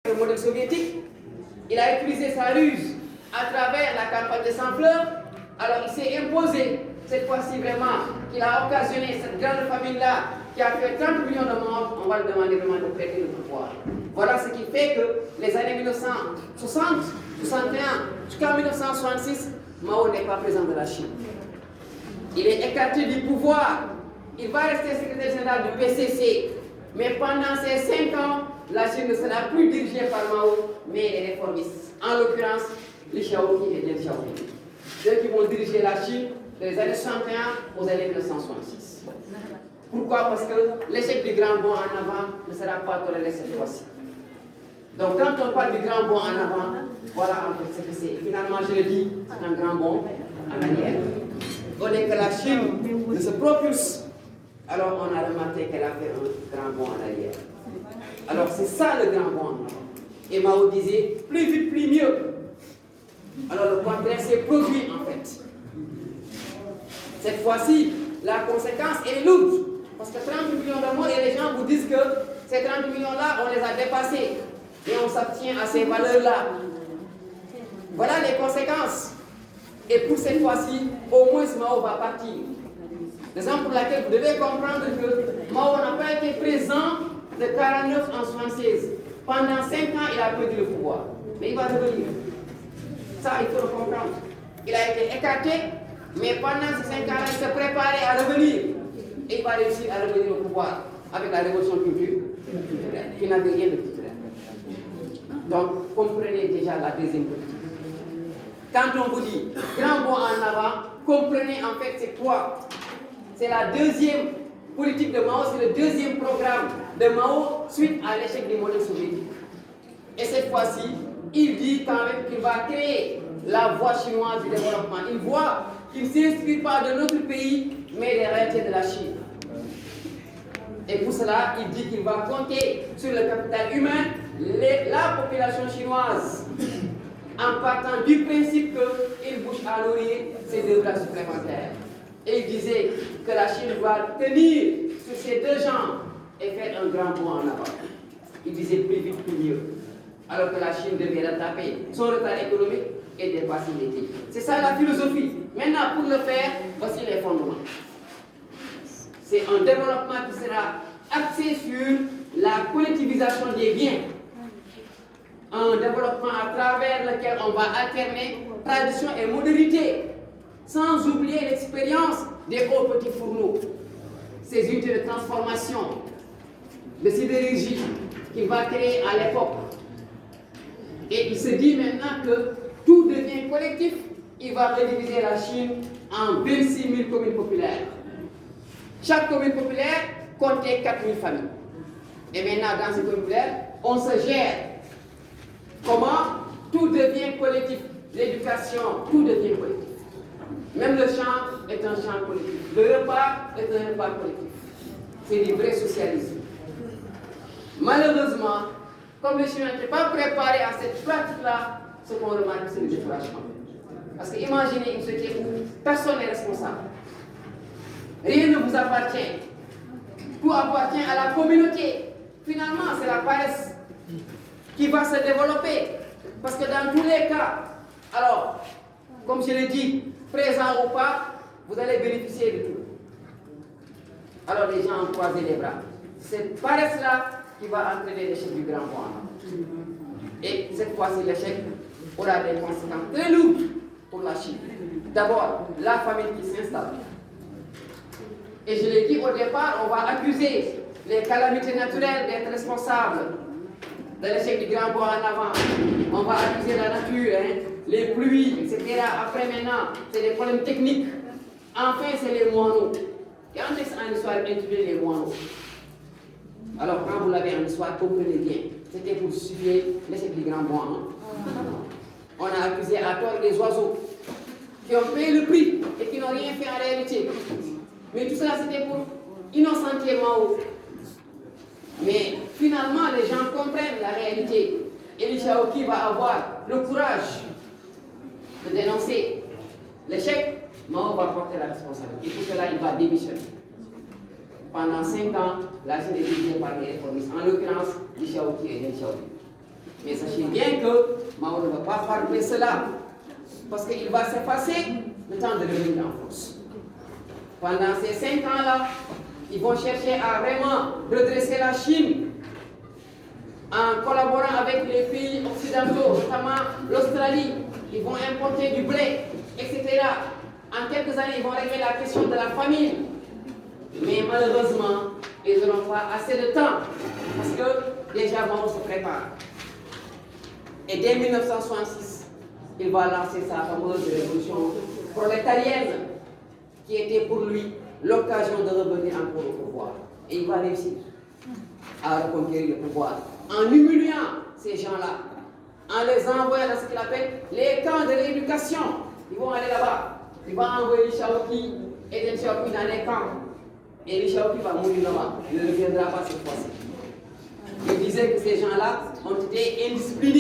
le modèle soviétique, il a utilisé sa ruse à travers la campagne des sans-fleurs. Alors il s'est imposé, cette fois-ci vraiment, qu'il a occasionné cette grande famine-là, qui a fait 30 millions de morts. On va le demander vraiment de prêter le pouvoir. Voilà ce qui fait que les années 1960, 61, jusqu'en 1966, Mao n'est pas président de la Chine. Il est écarté du pouvoir. Il va rester secrétaire général du PCC. Mais pendant ces 5 ans, la Chine ne sera plus dirigée par Mao, mais les réformistes. En l'occurrence, Li Xiaoqi et Deng Xiaoping. Ceux qui vont diriger la Chine des années 61 aux années 1966. Pourquoi? Parce que l'échec du grand bond en avant ne sera pas toléré cette fois-ci. Donc quand on parle du grand bond en avant, voilà en fait ce que c'est. Finalement, je le dis, c'est un grand bond en arrière. On est que la Chine ne se propulse. Alors on a remarqué qu'elle a fait un grand bond en arrière. Alors c'est ça le grand bond en avant. Et Mao disait, plus vite, plus mieux. Alors le contraire s'est produit en fait. Cette fois-ci, la conséquence est lourde. Parce que 30 millions de morts, et les gens vous disent que ces 30 millions-là, on les a dépassés. Et on s'abstient à ces valeurs-là. Voilà les conséquences. Et pour cette fois-ci, au moins Mao va partir. Raison pour laquelle vous devez comprendre que Mao n'a pas été présent de 49 en 76. Pendant 5 ans, il a perdu le pouvoir. Mais il va revenir. Ça, il faut le comprendre. Il a été écarté, mais pendant ces 5 ans, il se préparait à revenir. Et il va réussir à revenir au pouvoir avec la révolution culturelle, qui n'avait rien de culturel. Donc, comprenez déjà la deuxième politique. Quand on vous dit grand bond en avant, comprenez en fait c'est quoi? C'est la deuxième politique de Mao, c'est le deuxième programme de Mao suite à l'échec du modèle soviétique. Et cette fois-ci, il dit quand même qu'il va créer la voie chinoise du développement. Il voit qu'il ne s'inspire pas de notre pays, mais des réalités de la Chine. Et pour cela, il dit qu'il va compter sur le capital humain, la population chinoise, en partant du principe qu'il bouge à nourrir ses 2 classes supplémentaires. Et il disait que la Chine doit tenir sur ces 2 jambes et faire un grand bond en avant. Il disait plus vite, plus mieux. Alors que la Chine devait rattraper son retard économique et dépasser les pays. C'est ça la philosophie. Maintenant, pour le faire, voici les fondements. C'est un développement qui sera axé sur la collectivisation des biens. Un développement à travers lequel on va alterner tradition et modernité, sans oublier l'expérience des hauts petits fourneaux, ces unités de transformation, de sidérurgie qu'il va créer à l'époque. Et il se dit maintenant que tout devient collectif. Il va rediviser la Chine en 26 000 communes populaires. Chaque commune populaire comptait 4 000 familles. Et maintenant, dans ces communes populaires, on se gère. Comment? Tout devient collectif. L'éducation, tout devient collectif. Même le chant est un chant collectif. Le repas est un repas collectif. C'est du vrai socialisme. Malheureusement, comme les Chinois n'étaient pas préparés à cette pratique-là, ce qu'on remarque, c'est le découragement. Parce que imaginez une société où personne n'est responsable. Rien ne vous appartient. Tout appartient à la communauté. Finalement, c'est la paresse qui va se développer. Parce que dans tous les cas, alors, comme je l'ai dit, présent ou pas, vous allez bénéficier de tout. Alors les gens ont croisé les bras. Cette paresse-là qui va entraîner l'échec du grand bond. Et cette fois-ci, l'échec aura des conséquences très lourdes pour la Chine. D'abord, la famine qui s'installe. Et je l'ai dit au départ, on va accuser les calamités naturelles d'être responsables de l'échec du grand bond en avant. On va accuser la nature, les pluies, etc. Après maintenant, c'est des problèmes techniques. Enfin, c'est les moineaux. Et en texte en histoire, intitulé les moineaux. Alors, quand vous l'avez en histoire, comprenez bien. C'était pour justifier l'échec du grand bond. On a accusé à tort les oiseaux qui ont payé le prix et qui n'ont rien fait en réalité. Mais tout cela, c'était pour innocenter Mao. Mais finalement, les gens comprennent la réalité. Et Li Xiaoqi va avoir le courage de dénoncer l'échec. Mao va porter la responsabilité. Et pour cela, il va démissionner. Pendant 5 ans, la Chine est dirigée par les réformistes. En l'occurrence, Li Xiaoqi et Deng Xiaoping. Mais sachez bien que Mao ne va pas pardonner cela, parce qu'il va s'effacer le temps de revenir en force. Pendant ces 5 ans-là, ils vont chercher à vraiment redresser la Chine en collaborant avec les pays occidentaux, notamment l'Australie. Ils vont importer du blé, etc. En quelques années, ils vont régler la question de la famine. Mais malheureusement, ils n'auront pas assez de temps, parce que déjà Mao se prépare. Et dès 1966, il va lancer sa fameuse révolution prolétarienne, qui était pour lui l'occasion de revenir encore au pouvoir. Et il va réussir à reconquérir le pouvoir en humiliant ces gens-là, en les envoyant dans ce qu'il appelle les camps de l'éducation. Ils vont aller là-bas. Il va envoyer Shaoqi et Deng Xiaoping dans les camps. Et Li Shaoqi va mourir là-bas. Il ne reviendra pas cette fois-ci. Il disait que ces gens-là ont été indisciplinés.